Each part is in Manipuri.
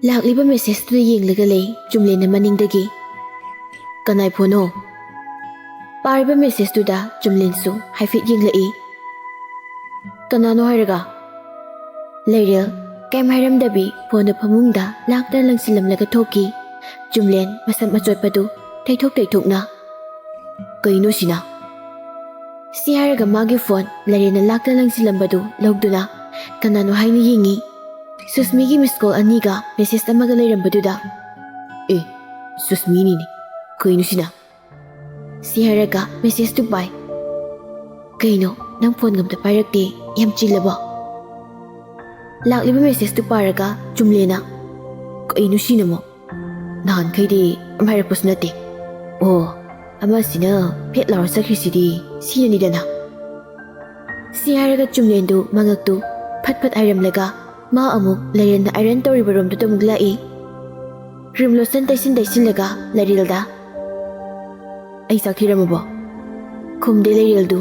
Lakliba message tu yenglaga lei Jumlen maningdagi. Kanai phono. Pariba message tu da Jumlen su haifit yenglai. Kanano hairaga. Lairel kaim hairam dabi phone phamungda lakta langsilam laga thoki. Jumlen masam machoy padu taithok na. Kaino sina. Si hairaga magi phone lairena lakta langsilam badu logduna. Kanano haini yengi. Susmigi miss call aniga message amaga leirambaduda. Susmi ni kaino sina. Si hairaga message tu pai. Kaino nang phone gamta pairakte yam chilaba. Lakliba message tu paraga Jumlena. Kaino sina mo. Nahan khaide amhairakpus nate. Ama sina phet law sakrisidi sina ni dana. Si hairaga Jumlendu mangaktu phat airamlaga ma amuk lairen na iron tori barom tu muglai. Rimlosan taisin laga lairilda. Ai sakhiram bo. Khumde lairildu.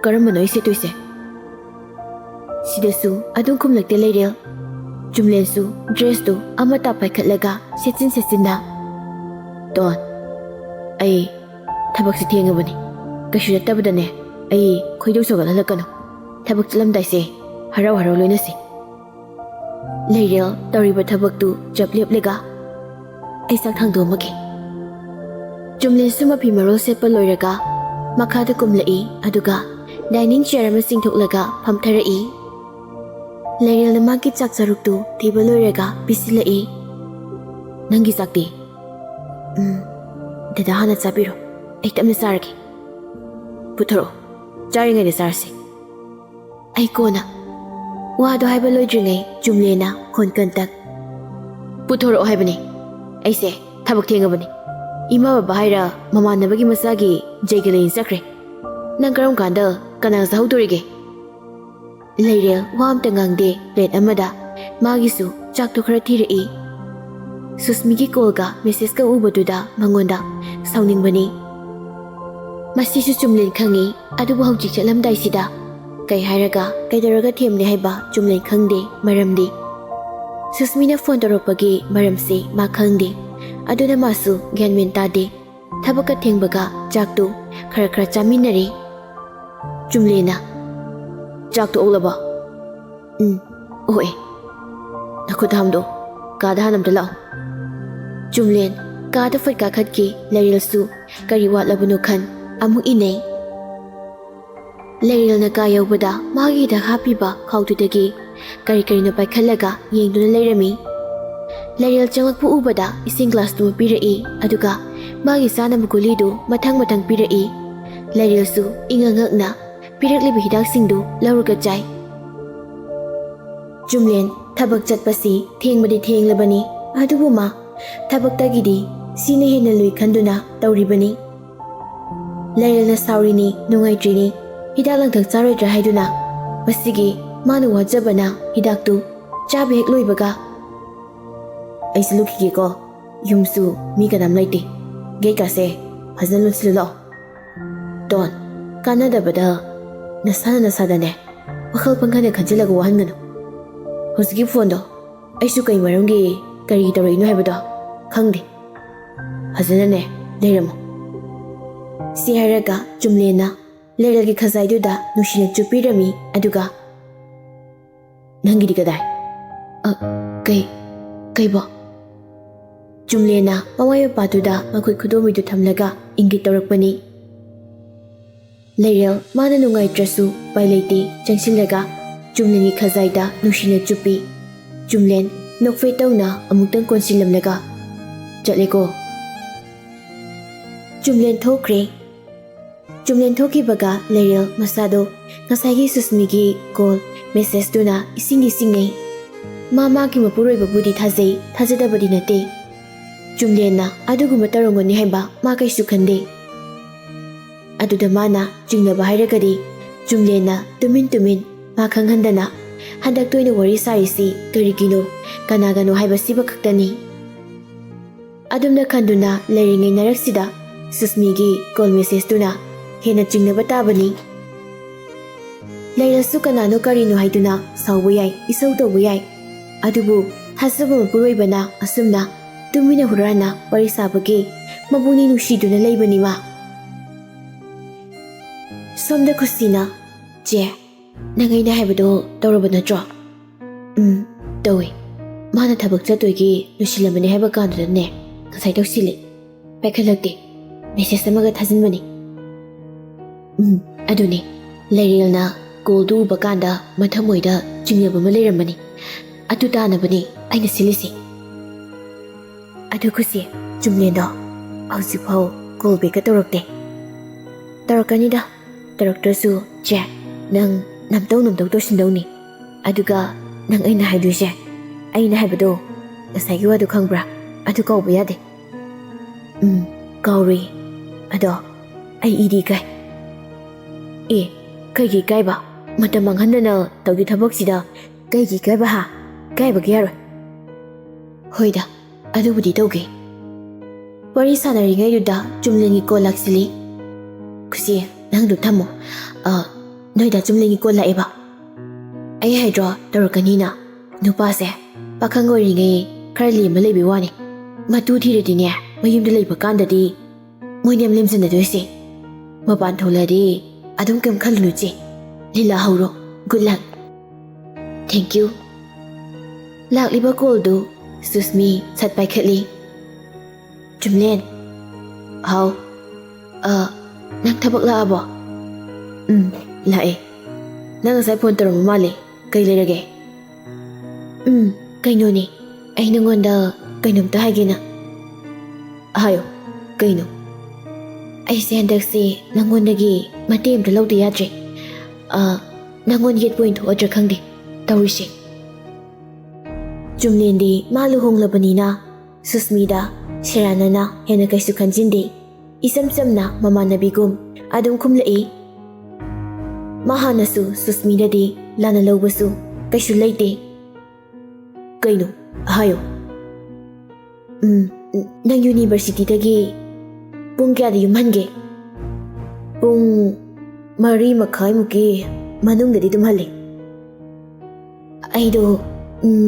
Karamano ise tuise. Sidasu adung khumlakte lairil. Jumlensu dress tu amata paikhatlaga setsin na. Don. Ai thabak si thengabani. Kashu tabadane. Ai khoidau sogal halakano. Thabak chalam daise. Harau loina si. Lairel tariba thabak tu japlep lega. Ai sak thangdo magi. Jumlen suma pi marol sepa loiraga. Makhada kumlai aduga dining chair ma singthoklaga phamtharai. Lairel na magi chak charuk tu thiba loiraga bisilai. Nangi sakti. Dada hana chapiro. Ai tamna sarki. Putharo. Charinga ni sarsi. Ai kona. Wado haiba loidringai Jumlena hon kantak. Puthoro haibani. Aise thabak thengabani. Ima baba haira mamanabagi masagi jaigalain sakre. Nang karam kanda kanang sahudorige. Lairel wam tangangde plate amada magisu chak to khara thirai. Susmigi kolga message ka ubaduda mangonda sauningbani. Masisu Jumlen khangi adubu hawjik chalamdai sida. Kai hairaga kaidaraga themne haiba Jumlen khangde maramdi. Susmina phone toropagi maramse ma khangde. Aduna masu gyanmen tade. Thabaka thengbaga jaktu khara chaminari. Jumlena jaktu olaba. Oe. Nakudhamdo kada hanamda lao. Jumlen kada fatka khatki lairilsu kari watlabunu khan amuk inai. Lairil na kaya ubada magi da hapiba kautudagi kari na paikhallaga yengduna lairami. Lairil changakpu ubada ising glass tu pirai aduga magi sana mugulidu mathang pirai. Lairil su ingangakna piraklibi hidak singdu lauruga jai. Jumlen thabak chatpasi thengmadi thenglabani adubu ma thabak tagidi sine hena lui khanduna tauribani. Lairil na saurini nungaitrini hidak langthak charoidra haiduna masigi manu wajabana hidaktu chabe hek loibaga. Aise lukige ko yumsu mi kanam laite gei kase hazan lusillo. Don kanada bada nasada ne wakhal pangane khanjilaga wahangano. Hosgi phone do aisu kai marangi kari toroino haibado khangde. Hazana ne leiramo. Si hairaga Jumlena Lairelgi khazaiduda nushina chupirami aduga. Nangidi kadai. Kai bo. Jumlena mawayo patuda makui khudomidu thamlaga ingit tawrakpani. Lairel mana nungai trasu pailaiti changsilaga Jumlengi khazaida nushina chupi. Jumlen nokfei tawna amuktang konsilamlaga. Chatleko. Jumlen thokre. Jumlen thoki baga Lairel masado ngasagi Susmigi call message tuna isingi singai. Mama ki mapuroi babudi thazei thazadabadi nate. Jumlena adugu matarongoni haiba ma kai sukhande. Aduda mana jingnaba hairagadi Jumlena tumin ma khanghandana handak toina wari sarisi karigino kanagano haiba siba khaktani. Adumna khanduna lairingai naraksida Susmigi call message tuna hena jingnaba tabani. Lairasu kanano karino haiduna saubu yai isau tobu yai adubu Hasaba mapuroibana asumna tumina hurana wari sabagi mabuni nusiduna leibani ma. Somda kusina je nangaina haibado tawraba natro. Tawi mana thabak chatoigi lusilamani haiba kandane ngasai tawsili paikhalakti message amaga thajinbani. Aduni Larilna goldu bakanda mathamoida jingyaba ma leiramani atu tanabani aina silisi adu kusi jumlendo ausipau golbe ka torokte torokanida toroktrasu je nang namtau tosindawni aduga nang aina haiduse aina haibado ngasai wadu khangbra adu kauba yade kauri ado ai idi kai kaigi kaiba matam manghanna tawdi thabaksida kaigi kaiba ha kaiba gyaro hoida adubudi tawge wari sanari ngai duda jumlengi ko laksili kusi nang du thamo noida jumlengi ko laiba ai haidro torokanina nupa se pakhangori ngai kharli malaibi wani matu thiredi ne mayumda leiba kandadi moinem lemsana doisi mapan tholadi adum kem khalluji lila hauro good luck thank you lakliba call do susmi sat pai khatli jumlen how nang thabak la abo lae nang sai phone tarom male kai lerage kaino ni ai nangonda kainom ta hagena hayo kaino ai sendaksi nangondagi matem da lawdi yadre nangon yet point order khangdi tawisi jumlendi malu honglabanina susmida shiranana hena kaisu khanjindi isam samna mamanabigum adum khumlai mahanasu susmidadi lana lawbasu kaisu leite kaino hayo nang university dagi pung kya yumhange pung mari makhai muki manungdadi dumhale aido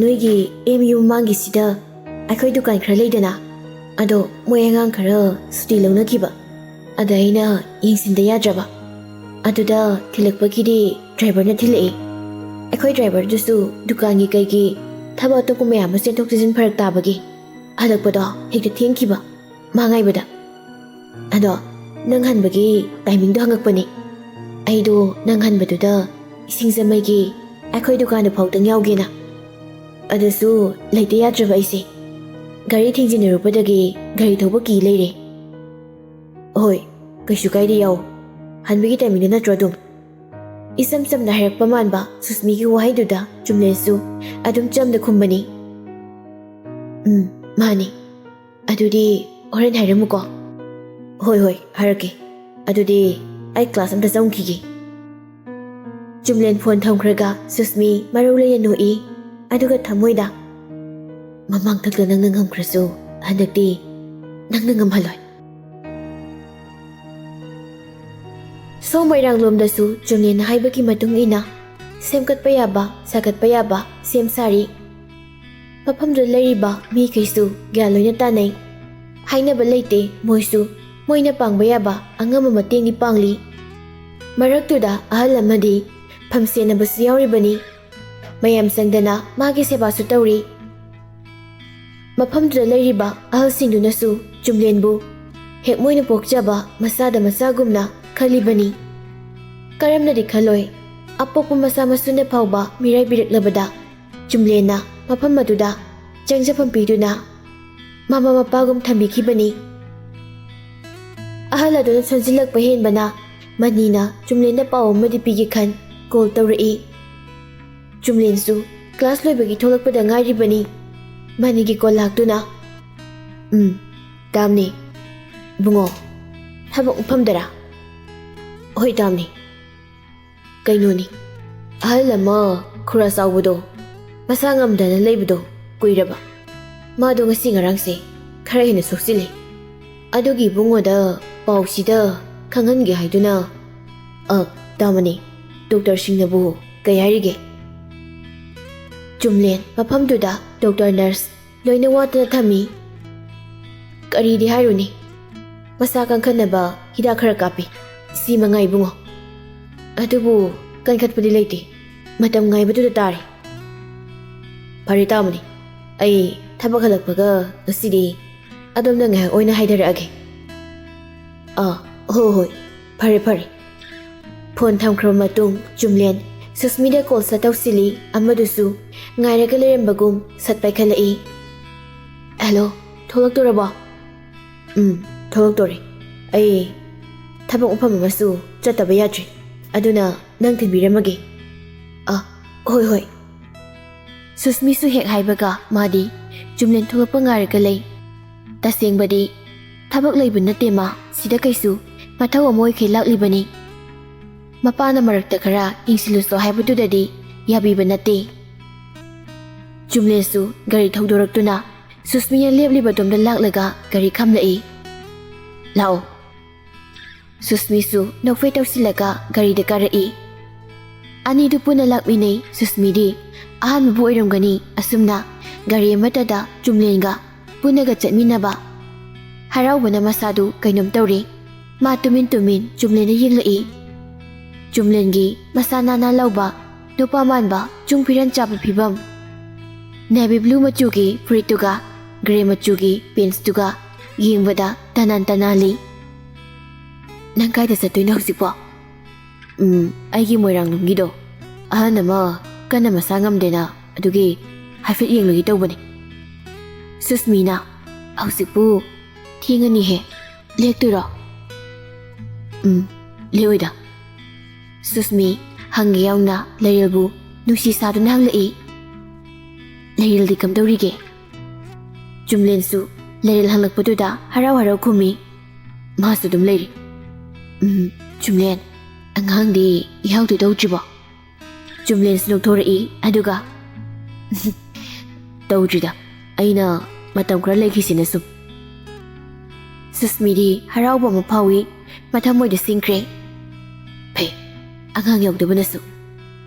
noigi MU mangi sida akhoi dukan khara leidana ado moyangang khara suti lawna kiba adaina yingsinda yadraba aduda thilakpakidi driver na thilai akhoi driver dusu dukangi kaigi thaba to kumya ma senthok sijin pharak tabagi halakpado hekta thengkiba mangai bada ado nang hanbagi timing do hangakpani aido nang hanbaduda isingzamaigi akhoi dukan phawtang yaugena adasu leite yadraba isi gari thingjinarupadagi gari thoba ki leire hoi kaisu kaide yaw hanbagi timing na trodum isam samna harakpa manba susmi gi wahaiduda jumlesu adum chamda khumbani mani adudi horen hairamuko hoi harake adudi ai class amta zaungkigi jumlen phone thamkhraga susmi marule yanoi aduga thamoida mamang thakla nang ngamkhrasu handakti nang ngamhaloi somairang lomdasu jumlen haibaki matung ina semkat payaba sakat payaba sem sari mafamdu leiriba mi kaisu gyaloina tanai hainaba leite moisu moina pangba yaba angama matengni pangli maraktuda ahal amadi phamsena basu yauribani mayam sangdana magi seba su tawri mafamdu leiriba ahal singdunasu jumlenbu hek moina pokjaba masada masagumna khalibani karamnadi khaloi apokpa masa masuna phawba mirai biriklabada jumlena mafam maduda changjafam piduna mama mapagum thambikibani ahala dona sanjilak pahen bana manina jumlena paw madi pigi khan call tawri jumlensu class loibagi tholakpada ngairi bani manigi call laktuna tamni bungo thabak phamdara hoi tamni kainoni ahalama khura sawbudo masa ngamdana leibdo kuiraba madu ngasi ngarangse khara hina soksile adugi bungoda pausida khangange haiduna tamani doctor singnabu kayarige jumlen mafamduda doctor nurse loina watana thami kari di hairuni masa kankanaba hida khara kapi si mangai bungo adubu kankhatpudi leiti matam ngai badu tari pari tamani ai thabak halakpaga asidi adom na ngai oina haidarage hoi pare phone thamkhra matung Jumlen Susmida call sa tawsili amadusu ngairaga lerembagum satpai khalai hello tholak toraba tholak tori ai thabak upam masu chataba yatri aduna nang thinbiramage hoi Susmi su hek haibaga madi Jumlen tholakpa ngairaga lei tasengbadi thabak leibu nate ma sida kaisu mathau amoi khelak libani mapana marakta khara ingsiluso haibududadi yabiba nate Jumlen su gari thaudoraktuna Susmiya lebliba domda laklaga gari khamlai lao Susmi su nokfei tawsilaga gari da karai ani du puna lakminei Susmi di ahan bu oiramgani asumna gari matada Jumlenga punaga chatminaba haraubana masadu kainom tawri ma tumin Jumlen yinglai Jumlengi masanana lauba nupa manba chungpiran chapa phibam navy blue machugi frituga grey machugi pants tuga yengbada tanali nang kai da satoina hosipo aigi moirang numgido ahanama kana masangam dena adugi hafit yenglogi tawbani Susmina hosipu thingani he lekturo leoida Susmi hangi yauna Larilbu nusi saduna hanglai Laril di kamdawrige Jumlen su Laril hanglakpaduda harau khumi masu dum leiri Jumlen angang di ihaudu dawdribo Jumlen su noktorai aduga dawdrida aina matam khara leikhisina sum Susmi di harauba mapawi mathamoida singkre phe angang yaudabanasu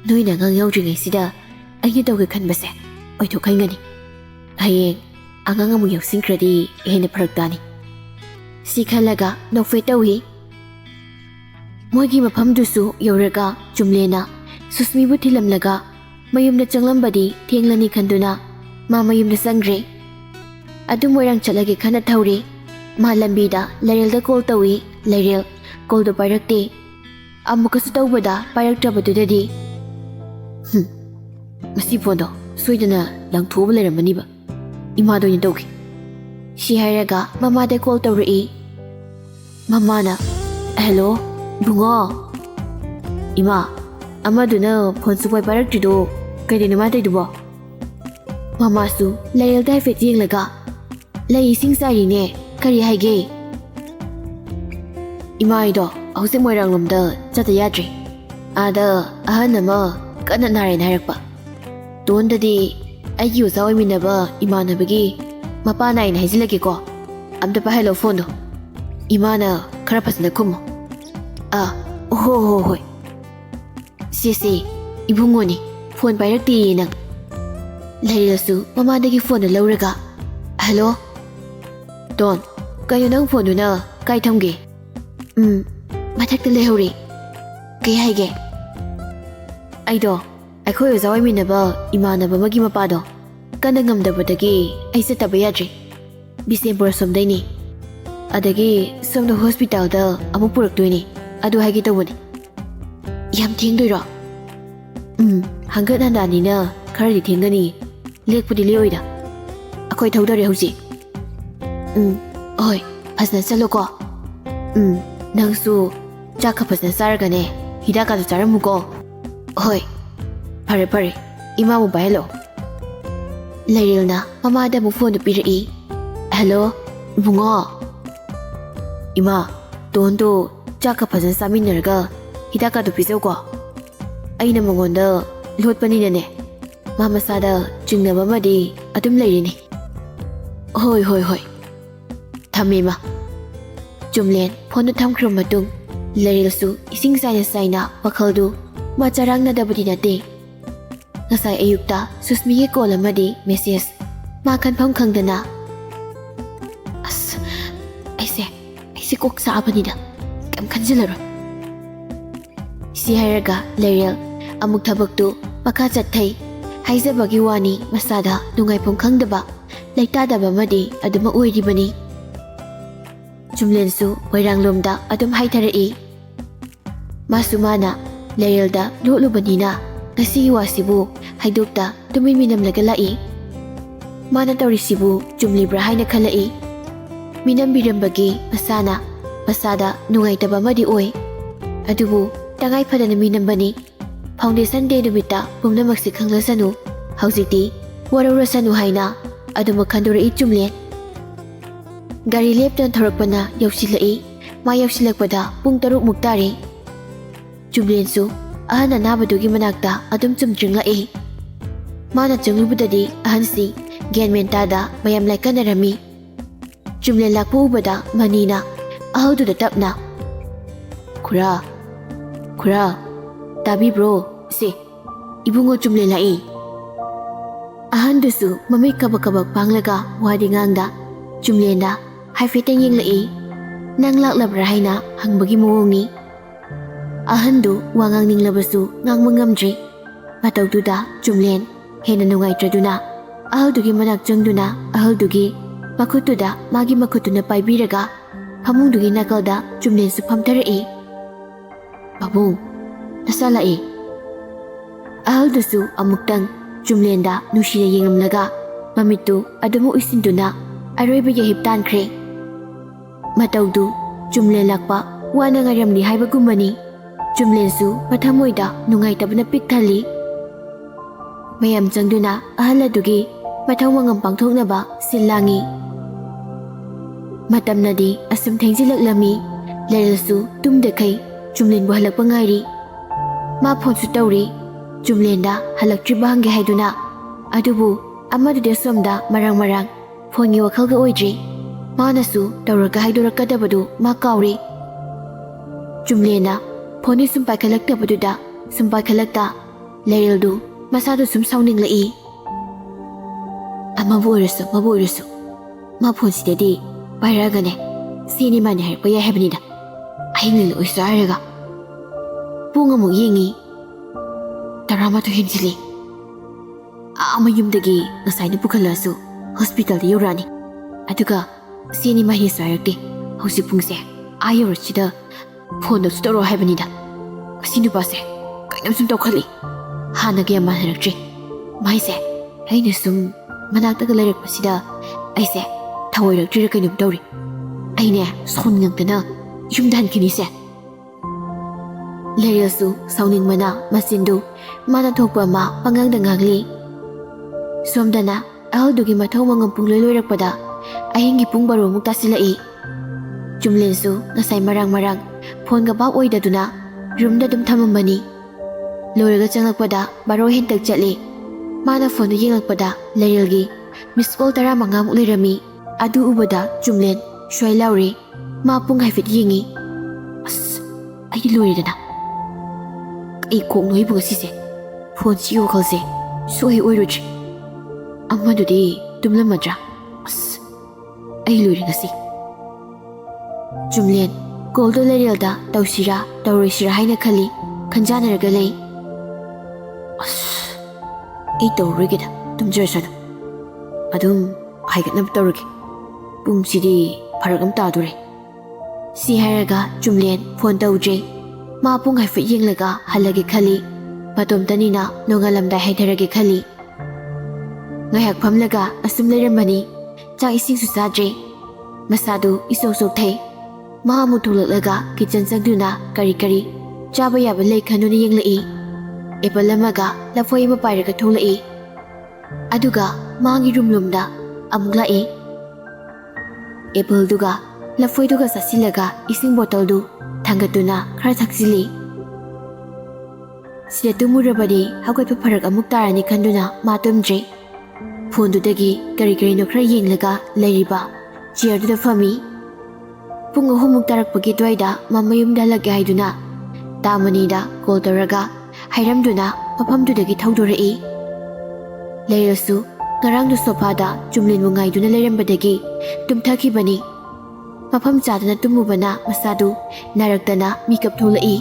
noina angang yaudringai sida aina tawge khanbase oithokhaingani hayeng angang amu yausinkradi hena pharaktani si khalaga nokfei tawi moigi mafamdusu yauraga Jumlena Susmibu thilamlaga mayumna changlambadi thenglani khanduna ma mayumna sangre adu moirang chalage khana thauri ma lambida Larilda call tawi Laril call do pairakte amukasu tawbada pairaktrabadudadi masi phondo soidana langthoba leramaniba imado ni tawki si hairaga mama de call tawri mamana hello bungo ima amaduna phone supai pairaktrido kaidena ma taidubo mama su Laril dai fet yenglaga lei singsari ne kari haige imaido hause moirang lomda chata yadri ada ahanama kana naren hairakpa tondadi aigi uzawai minaba imanabagi mapana ina haizilage ko amta pa hello phone do imana khara phasna khum hoi si ibungoni phone pairakti nang Larilasu mamadagi phone lauraga hello don kayo nang phone na kai thamge mathakta lehori kay haige aido akhoi zawai minaba imanaba magi mapado kana ngamdabadagi aisa tabayadri Bisempur somdaini adagi somdo hospital da amu puraktoini adu haigi tawani yam thengdoiro hangat handani na kharadi thengani lekpudi leoida akhoi thaudare hauji oi phasna chalo ko nangsu chakha phasna sargane hidaka da charamuko hoi pare imamu bailo Larilna mamada mu phone pirai hello bungo ima tondo chakha phasna saminarga hidaka du pisau ko aina mangonda lotpani ne mama sada jingnaba madi adum leirini hoi thamima Jumlen phone thamkhram matung Larilsu ising saina wakhaldu macharang na dabudi nate ngasai ayukta Susmi ke call amadi message ꯃꯥ ꯈꯟꯐꯝ ꯈꯪꯗꯅ ꯑꯩꯁꯦ ꯀꯣꯛ ꯆꯥꯛꯑꯕꯅꯤꯗ ꯀꯩꯝ ꯈꯟꯖꯤꯜꯂꯔꯣꯏ ꯁꯤ ꯍꯥꯏꯔꯒ ꯂꯩꯔꯦꯜ ꯑꯃꯨꯛ ꯊꯕꯛꯇꯨ ꯃꯈꯥ ꯆꯠꯊꯩ ꯍꯥꯏꯖꯕꯒꯤ ꯋꯥꯅꯤ ꯃꯁꯥꯗ ꯅꯨꯡꯉꯥꯏꯐꯝ ꯈꯪꯗꯕ ꯂꯩꯇꯥꯗꯕ ꯑꯃꯗꯤ ꯑꯗꯨꯃꯛ ꯑꯣꯏꯔꯤꯕꯅꯤ ꯆꯨꯝꯂꯦꯟꯁꯨ ꯃꯣꯏꯔꯥꯡꯂꯣꯝꯗ ꯑꯗꯨꯝ ꯍꯥꯏꯊꯔꯛꯏ ꯃꯥꯅ ꯂꯩꯔꯦꯜꯗ ꯂꯣꯠꯂꯨꯕꯅꯤꯅ ꯉꯁꯤꯒꯤ ꯋꯥꯁꯤꯕꯨ ꯍꯥꯏꯗꯣꯛꯇ ꯇꯨꯃꯤꯟ ꯃꯤꯅꯝꯂꯒ ꯂꯥꯛꯏ ꯃꯥꯅ ꯇꯧꯔꯤꯁꯤꯕꯨ ꯆꯨꯝꯂꯤꯕ꯭ꯔꯥ ꯍꯥꯏꯅ ꯈꯜꯂꯛꯏ ꯃꯤꯅꯝꯕꯤꯔꯝꯕꯒꯤ ꯃꯁꯥꯗ ꯅꯨꯡꯉꯥꯏꯇꯕ ꯑꯃꯗꯤ ꯑꯣꯏ ꯑꯗꯨꯕꯨ ꯇꯉꯥꯏ ꯐꯗꯅ ꯃꯤꯅꯝꯕꯅꯤ ꯐꯥꯎꯟꯗꯦꯁꯟ ꯗꯦ ꯅꯨꯃꯤꯠꯇ ꯄꯨꯝꯅꯃꯛꯁꯤ ꯈꯪꯂꯁꯅꯨ ꯍꯧꯖꯤꯛꯇꯤ ꯋꯥꯔꯧꯔꯁꯅꯨ ꯍꯥꯏꯅ ꯑꯗꯨꯃꯛ ꯈꯟꯗꯣꯔꯛꯏ ꯆꯨꯝꯂꯦꯟ ꯒꯥꯔꯤ ꯂꯦꯞꯇꯅ ꯊꯧꯔꯛꯄꯅ ꯌꯧꯁꯤꯜꯂꯛꯏ ꯃꯥ ꯌꯧꯁꯤꯜꯂꯛꯄꯗ ꯄꯨꯡ 6ꯃꯨꯛ ꯇꯥꯔꯦ ꯆꯨꯝꯂꯦꯟꯁꯨ ꯑꯍꯟ ꯑꯅꯥꯕꯗꯨꯒꯤ ꯃꯅꯥꯛꯇ ꯑꯗꯨꯝ ꯆꯨꯝꯗ꯭ꯔꯤꯡꯂꯛꯏ ꯃꯥꯅ ꯆꯪꯂꯨꯕꯗꯗꯤ ꯑꯍꯟꯁꯤꯡ ꯒ꯭ꯌꯥꯟ ꯃꯦꯟ ꯇꯥꯗ ꯃꯌꯥꯝ ꯂꯥꯏꯀꯠꯅꯔꯝꯃꯤ ꯆꯨꯝꯂꯦꯟ ꯂꯥꯛꯄ ꯎꯕꯗ ꯃꯅꯤꯅ ꯑꯍꯜꯗꯨꯗ ꯇꯞꯅ ꯈꯨꯔꯥ ꯇꯥꯕꯤꯕ꯭ꯔꯣ ꯁꯦ ꯏꯕꯨꯡꯉꯣ ꯆꯨꯝꯂꯦꯟ ꯂꯥꯛꯏ ꯑꯍꯟꯗꯨꯁꯨ ꯃꯃꯤꯠ ꯀꯕꯛ ꯄꯥꯡꯂꯒ ꯋꯥꯗꯤ ꯉꯥꯡꯗ ꯆꯨꯝꯂꯦꯟꯗ ꯍꯥꯏꯐꯦꯠꯇꯪ ꯌꯦꯡꯂꯛꯏ ꯅꯪ ꯂꯥꯛꯂꯕ꯭ꯔꯥ ꯍꯥꯏꯅ ꯍꯪꯕꯒꯤ ꯃꯑꯣꯡꯅꯤ ꯑꯍꯟꯗꯨ ꯋꯥ ꯉꯥꯡꯅꯤꯡꯂꯕꯁꯨ ꯉꯥꯡꯕ ꯉꯝꯗ꯭ꯔꯤ ꯃꯇꯧꯗꯨꯗ ꯆꯨꯝꯂꯦꯟ ꯍꯦꯟꯅ ꯅꯨꯡꯉꯥꯏꯇ꯭ꯔꯗꯨꯅ ꯑꯍꯜꯗꯨꯒꯤ ꯃꯅꯥꯛ ꯆꯪꯗꯨꯅ ꯑꯍꯜꯗꯨꯒꯤ ꯃꯈꯨꯠꯇꯨꯗ ꯃꯥꯒꯤ ꯃꯈꯨꯠꯇꯨꯅ ꯄꯥꯏꯕꯤꯔꯒ ꯐꯃꯨꯡꯗꯨꯒꯤ ꯅꯥꯀꯜꯗ ꯆꯨꯝꯂꯦꯟꯁꯨ ꯐꯝꯊꯔꯛꯏ ꯄꯥꯕꯨꯡ ꯅꯆꯥ ꯂꯥꯛꯏ ꯑꯍꯜꯗꯨꯁꯨ ꯑꯃꯨꯛꯇꯪ ꯆꯨꯝꯂꯦꯟꯗ ꯅꯨꯡꯁꯤꯅ ꯌꯦꯡꯂꯝꯂꯒ ꯃꯃꯤꯠꯇꯨ ꯑꯗꯨꯃꯛ ꯎꯏꯁꯤꯟꯗꯨꯅ ꯑꯔꯣꯏꯕ ꯌꯥꯍꯤꯞ ꯇꯥꯟꯈ꯭ꯔꯦ ꯃꯇꯧꯗꯨ ꯆꯨꯝꯂꯦꯟ ꯂꯥꯛꯄ ꯋꯥꯅ ꯉꯥꯏꯔꯝꯂꯤ ꯍꯥꯏꯕꯒꯨꯝꯕꯅꯤ ꯆꯨꯝꯂꯦꯟꯁꯨ ꯃꯊꯃꯣꯏꯗ ꯅꯨꯡꯉꯥꯏꯇꯕꯅ ꯄꯤꯛ ꯊꯜꯂꯤ ꯃꯌꯥꯝ ꯆꯪꯗꯨꯅ ꯑꯍꯜ ꯑꯗꯨꯒꯤ ꯃꯊꯧ ꯃꯉꯝ ꯄꯥꯡꯊꯣꯛꯅꯕ ꯁꯤꯜ ꯂꯥꯡꯏ ꯃꯇꯝꯅꯗꯤ ꯑꯁꯨꯝ ꯊꯦꯡꯖꯤꯜꯂꯛꯂꯝꯃꯤ ꯂꯩꯔꯦꯜꯁꯨ ꯇꯨꯝꯗꯈꯩ ꯆꯨꯝꯂꯦꯟꯕꯨ ꯍꯜꯂꯛꯄ ꯉꯥꯏꯔꯤ ꯃꯥ ꯐꯣꯟꯁꯨ ꯇꯧꯔꯤ ꯆꯨꯝꯂꯦꯟꯗ ꯍꯜꯂꯛꯇ꯭ꯔꯤꯕ ꯍꯪꯒꯦ ꯍꯥꯏꯗꯨꯅ ꯑꯗꯨꯕꯨ ꯑꯃꯗꯨꯗꯤ ꯑꯁꯣꯝꯗ ꯃꯔꯥꯡ ꯐꯣꯟꯒꯤ ꯋꯥꯈꯜꯒ ꯑꯣꯏꯗ꯭ꯔꯤ ꯃꯥꯅꯁꯨ ꯇꯧꯔꯒ ꯍꯥꯏꯗꯣꯔꯛꯀꯗꯕꯗꯨ ꯃꯥ ꯀꯥꯎꯔꯤ ꯆꯨꯝꯂꯦꯟꯅ ꯐꯣꯟꯗꯤ ꯁꯨꯝ ꯄꯥꯏꯈꯠꯂꯛꯇꯕꯗꯨꯗ ꯁꯨꯝ ꯄꯥꯏꯈꯠꯂꯛꯇ ꯂꯩꯔꯦꯜꯗꯨ ꯃꯁꯥꯗꯨ ꯁꯨꯝ ꯁꯥꯎꯅꯤꯡꯂꯛꯏ ꯑꯃꯕꯨ ꯑꯣꯏꯔꯁꯨ ꯃꯥ ꯐꯣꯟꯁꯤꯗꯗꯤ ꯄꯥꯏꯔꯛꯑꯒꯅꯦ ꯁꯤꯅꯤ ꯃꯥꯅꯤ ꯍꯥꯏꯔꯛꯄ ꯌꯥꯏ ꯍꯥꯏꯕꯅꯤꯗ ꯑꯍꯤꯡ ꯂꯤꯂꯛꯑꯣꯏꯁꯨ ꯍꯥꯏꯔꯒ ꯄꯨꯡ ꯑꯃꯨꯛ ꯌꯦꯡꯉꯤ 11 ꯍꯦꯟꯖꯤꯜꯂꯤ ꯃꯌꯨꯝꯗꯒꯤ ꯉꯁꯥꯏꯅ ꯄꯨꯈꯠꯂꯛꯑꯁꯨ ꯍꯣꯁꯄꯤꯇꯥꯜꯗ ꯌꯧꯔꯛꯑꯅꯤ ꯑꯗꯨꯒ ꯁꯤꯅꯤ ꯃꯥꯅꯤꯁꯨ ꯍꯥꯏꯔꯛꯇꯦ ꯍꯧꯖꯤꯛ ꯄꯨꯡꯁꯦ ꯌꯧꯔꯁꯤꯗ ꯐꯣꯟꯗꯁꯨ ꯇꯧꯔꯛꯑꯣ ꯍꯥꯏꯕꯅꯤꯗ ꯃꯁꯤ ꯅꯨꯄꯥꯁꯦ ꯀꯩꯅꯣꯝ ꯁꯨꯝ ꯇꯧꯈꯠꯂꯤ ꯍꯥꯟꯅꯒ ꯌꯥꯝ ꯃꯥꯟꯅꯔꯛꯇ꯭ꯔꯤ ꯃꯥꯏꯁꯦ ꯑꯩꯅ ꯁꯨꯝ ꯃꯅꯥꯛꯇꯒ ꯂꯩꯔꯛꯄꯁꯤꯗ ꯑꯩꯁꯦ ꯊꯑꯣꯏꯔꯛꯇ꯭ꯔꯤꯔ ꯀꯩꯅꯣꯝ ꯇꯧꯔꯤ ꯑꯩꯅꯦ ꯁꯥꯎꯅꯤꯡꯉꯛꯇꯅ ꯌꯨꯝꯗ ꯍꯟꯈꯤꯅꯤꯁꯦ ꯂꯩꯔꯦꯜꯁꯨ ꯁꯥꯎꯅꯤꯡꯕꯅ ꯃꯆꯤꯟꯗꯨ ꯃꯥꯅ ꯊꯣꯛꯄ ꯑꯃ ꯄꯪꯉꯥꯡꯗ ꯉꯥꯡꯂꯤ ꯁꯣꯝꯗꯅ ꯑꯍꯜꯗꯨꯒꯤ ꯃꯊꯧ ꯃꯉꯝ ꯄꯨꯡꯂꯣꯏ ꯂꯣꯏꯔꯛꯄꯗ ꯑꯍꯤꯡꯒꯤ ꯄꯨꯡ 12ꯃꯨꯛ ꯇꯥꯁꯤꯜꯂꯛꯏ ꯆꯨꯝꯂꯦꯟꯁꯨ ꯉꯁꯥꯏ ꯃꯔꯥꯡ ꯐꯣꯟꯒ ꯚꯥꯞ ꯑꯣꯏꯗꯗꯨꯅ ꯔꯨꯝꯗ ꯑꯗꯨꯝ ꯊꯝꯃꯝꯕꯅꯤ ꯂꯣꯏꯔꯒ ꯆꯪꯂꯛꯄꯗ 12 ꯍꯦꯟꯇꯛ ꯆꯠꯂꯤ ꯃꯥꯅ ꯐꯣꯟꯗꯨ ꯌꯦꯡꯂꯛꯄꯗ ꯂꯩꯔꯦꯜꯒꯤ ꯃꯤꯁ ꯀꯣꯜ 15ꯃꯨꯛ ꯂꯩꯔꯝꯃꯤ ꯑꯗꯨ ꯎꯕꯗ ꯆꯨꯝꯂꯦꯟ ꯁ꯭ꯋꯥꯏ ꯂꯥꯎꯔꯤ ꯃꯥ ꯄꯨꯡ ꯍꯥꯏꯐꯦꯠ ꯌꯦꯡꯉꯤ ꯑꯩꯗꯤ ꯂꯣꯏꯔꯦꯗꯅ ꯑꯩ ꯀꯣꯛ ꯅꯣꯏꯕꯨ ꯉꯁꯤꯁꯦ ꯐꯣꯟꯁꯤꯒꯤ ꯋꯥꯈꯜꯁꯦ ꯁꯨꯡꯑꯣꯏ ꯑꯣꯏꯔꯨꯗ꯭ꯔꯤ ꯑꯃꯗꯨꯗꯤ ꯇꯨꯝꯂꯝꯃꯗ꯭ꯔꯥ ꯑꯩ ꯂꯣꯏꯔꯦ ꯉꯁꯤ ꯆꯨꯝꯂꯦꯟ ꯀꯣꯜꯗꯣ ꯂꯩꯔꯦꯜꯗ ꯇꯧꯁꯤꯔꯥ ꯇꯧꯔꯣꯏꯁꯤꯔꯥ ꯍꯥꯏꯅ ꯈꯟꯖꯥꯟꯅꯔꯒ ꯂꯩ ꯑꯩ ꯇꯧꯔꯔꯣꯏꯒꯦꯗ ꯇꯨꯝꯖꯔꯁꯅꯨ ꯑꯗꯨꯝ ꯍꯥꯏꯒꯠꯅꯕ ꯇꯧꯔꯒꯦ ꯄꯨꯡꯁꯤꯗꯤ ꯐꯔꯛ ꯑꯃ ꯇꯥꯗꯣꯔꯦ ꯁꯤ ꯍꯥꯏꯔꯒ ꯆꯨꯝꯂꯦꯟ ꯐꯣꯟ ꯇꯧꯗ꯭ꯔꯦ ꯃꯥ ꯄꯨꯡ ꯍꯥꯏꯐꯦꯠ ꯌꯦꯡꯂꯒ ꯍꯜꯂꯒꯦ ꯈꯜꯂꯤ ꯃꯇꯣꯝꯇꯅꯤꯅ ꯅꯣꯡꯉꯥꯜꯂꯝꯗꯥꯏ ꯍꯥꯏꯊꯔꯒꯦ ꯈꯜꯂꯤ ꯉꯥꯏꯍꯥꯛ ꯐꯝꯂꯒ ꯑꯁꯨꯝ ꯂꯩꯔꯝꯕꯅꯤ ꯆꯥꯛ ꯏꯁꯤꯡꯁꯨ ꯆꯥꯗ꯭ꯔꯦ ꯃꯁꯥꯗꯨ ꯏꯆꯣꯛ ꯆꯣꯛꯊꯩ ꯃꯥ ꯑꯃꯨꯛ ꯊꯣꯛꯂꯛꯂꯒ ꯀꯤꯆꯟ ꯆꯪꯗꯨꯅ ꯀꯔꯤ ꯆꯥꯕ ꯌꯥꯕ ꯂꯩ ꯈꯟꯗꯨꯅ ꯌꯦꯡꯂꯛꯏ ꯑꯦꯄꯜ ꯑꯃꯒ ꯂꯐꯣꯏ ꯑꯃ ꯄꯥꯏꯔꯒ ꯊꯣꯛꯂꯛꯏ ꯑꯗꯨꯒ ꯃꯥꯒꯤ ꯔꯨꯝꯂꯣꯝꯗ ꯑꯃꯨꯛ ꯂꯥꯛꯏ ꯑꯦꯄꯜꯗꯨꯒ ꯂꯐꯣꯏꯗꯨꯒ ꯆꯥꯁꯤꯜꯂꯒ ꯏꯁꯤꯡ ꯕꯣꯇꯜꯗꯨ ꯊꯥꯡꯒꯠꯇꯨꯅ ꯈꯔ ꯊꯛꯆꯤꯜꯂꯤ ꯁꯤꯗ ꯇꯨꯝꯃꯨꯔꯕꯗꯤ ꯍꯧꯒꯠꯄ ꯐꯔꯛ ꯑꯃꯨꯛ ꯇꯥꯔꯅꯤ ꯈꯟꯗꯨꯅ ꯃꯥ ꯇꯨꯝꯗ꯭ꯔꯦ ꯐꯣꯟꯗꯨꯗꯒꯤ ꯀꯔꯤꯅꯣ ꯈꯔ ꯌꯦꯡꯂꯒ ꯂꯩꯔꯤꯕ ꯆꯤꯌꯔꯗꯨꯗ ꯐꯝꯃꯤ ꯄꯨꯡ 3ꯃꯨꯛ ꯇꯥꯔꯛꯄꯒꯤ ꯑꯗꯨꯋꯥꯏꯗ ꯃꯌꯨꯝꯗ ꯍꯜꯂꯛꯀꯦ ꯍꯥꯏꯗꯨꯅ ꯇꯥꯃꯅꯤꯗ ꯀꯣꯜ ꯇꯧꯔꯒ ꯍꯥꯏꯔꯝꯗꯨꯅ ꯃꯐꯝꯗꯨꯗꯒꯤ ꯊꯧꯗꯣꯔꯛꯏ ꯂꯩꯔꯁꯨ ngarangdu sofada Jumlen mu ngaiduna leirambadagi tumthakibani. Mafam chadana tumubana masadu naraktana mikap tholai.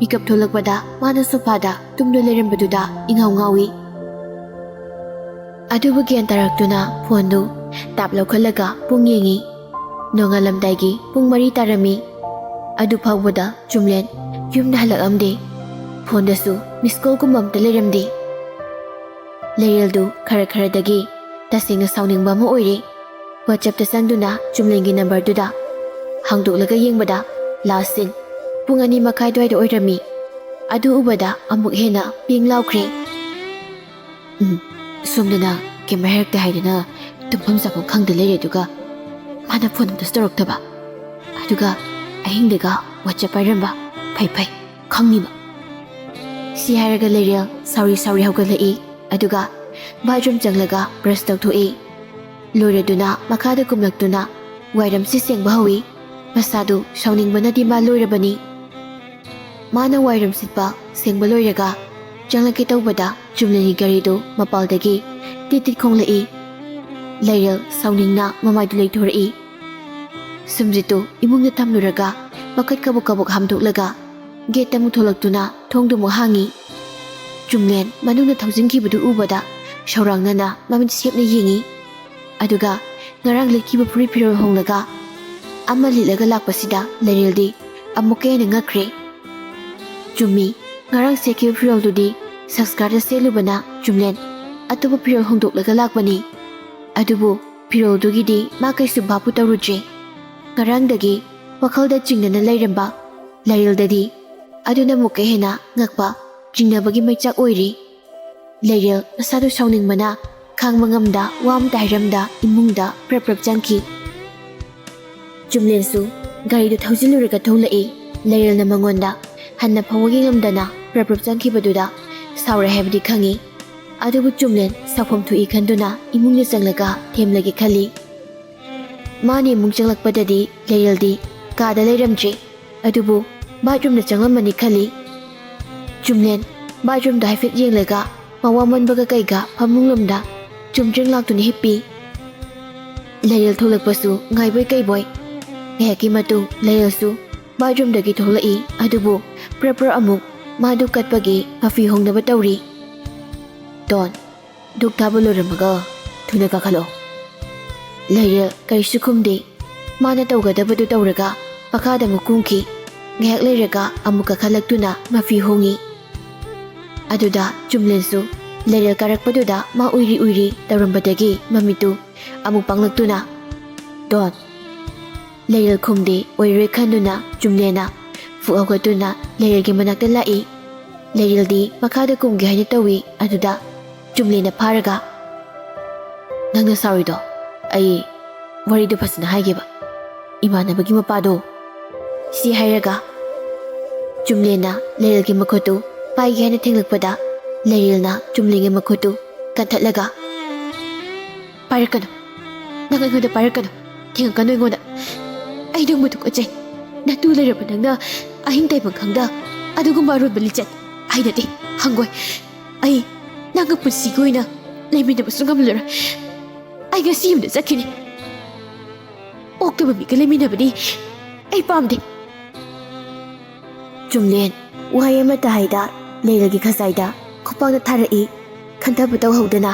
Mikap tholakbada mana sofada tumdu leirambaduna ingaw ngawi. Adubu gyan taraktuna phondu tap laukhalaga pung yengi. Nongalamdaigi pung 3 tarami. Adu phawbada Jumlen yumna halakamde. Phondasu miss call kumamta leiramde. Leireldu khara dagi tasingna sauningba ma oire. WhatsApp ta sangduna Jumlengi number duda hangdoklaga yengbada last sin pung 2 makai dwaida oirami. Adu ubada amuk hena ping laukhre. Sumdana camera ta haidana tumpham sapam khangda leire duga mana phone amta storaktaba. Aduga ahingdaga WhatsApp pairamba phai khangniba. Si hairaga leirel sorry haugalai. Aduga bathroom changlaga brush tawthoi. Loiraduna makada kumlaktuna wairam si sengba hawi. Masadu sauningbana di ma loirabani. Mana wairam sitpa sengba loiraga changlaki tawbada Jumleni garido mapaldagi titit khonglai. Leirel sauningna mamaidu leithorai. Sumjitu imungna tamluraga makat kabuk hamdoklaga gate tamu tholaktuna thongdu mu hangi. Jumlen manungna thaujinkibadu ubada shaurangnana mamit sepna yengi. Aduga ngarang lekkiba puri pirol honglaga ama lilaga lakpasida leireldi amuke na ngakre. Jummi ngarang sekkiba piroldudi sakskarda selubana Jumlen atuba pirol hongdoklaga lakbani. Adubu piroldugidi ma kaisu bapu tawrudre. Ngarangdagi wakhalda chingnana leiramba leireldadi aduna muke hena ngakpa jingnabagi maichak oiri. Leirel masadu sauningmana khangmangamda wam dairamda imungda prap jangki. Jumlensu garidu thaujiluraga tholai. Leirelna mangonda hanna phawagi ngamdana prap jangki baduda saura habdi khangi. Adubu Jumlen saphom thui khanduna imungna changlaga themlagi khali. Mani imung changlakpadadi leireldi kada leiramje. Adubu bathroom na changlamani khali. Jumlen bathroom da haifet yenglaga mawaman baga kaiga phamunglamda chumjeng laktuni hippi. Leirel tholakpasu ngaiboy kaiboy. Ngayaki matu leirelsu bathroom dagi tholai. Adubu prapra amuk madu katpagi mafi hongnaba tawri. Don duk thabu loramaga thuna kakhalo. Leirel kaisu khumde mana tawgadabadu tawraga pakhada mukungki. Ngayak leiraga amuka khalaktuna mafi hongi. Aduda Jumlensu leirel karakpaduda ma uiri tawrambadagi mamitu amuk panglaktuna. Don leirel khumde oiroi khanduna Jumlena fuagatuna leirelgi manakta lai. Leireldi makhada kumgi haina tawi. Aduda Jumlena pharaga nangna saurido ai waridu fasana haigeba imanabagi mapado. Si hairaga Jumlena leirelgi makhotu paigi haina thenglakpada leirelna Jumlengi makhotu kanthatlaga pairakanu nang aingoda pairakanu thengakanu aingoda ai nangbu tukachai natu leiraba nangna ahing taibang khangda adugumba arunba lichat ai nate hangoi ai nanga punsiga oina leiminabasu ngamlora ai ngasi yumda chakhini oktaba miga leiminabani ai pamde. Jumlen wahai amata haida leirelgi khasaida khupangna tharai khanthabu tawhodana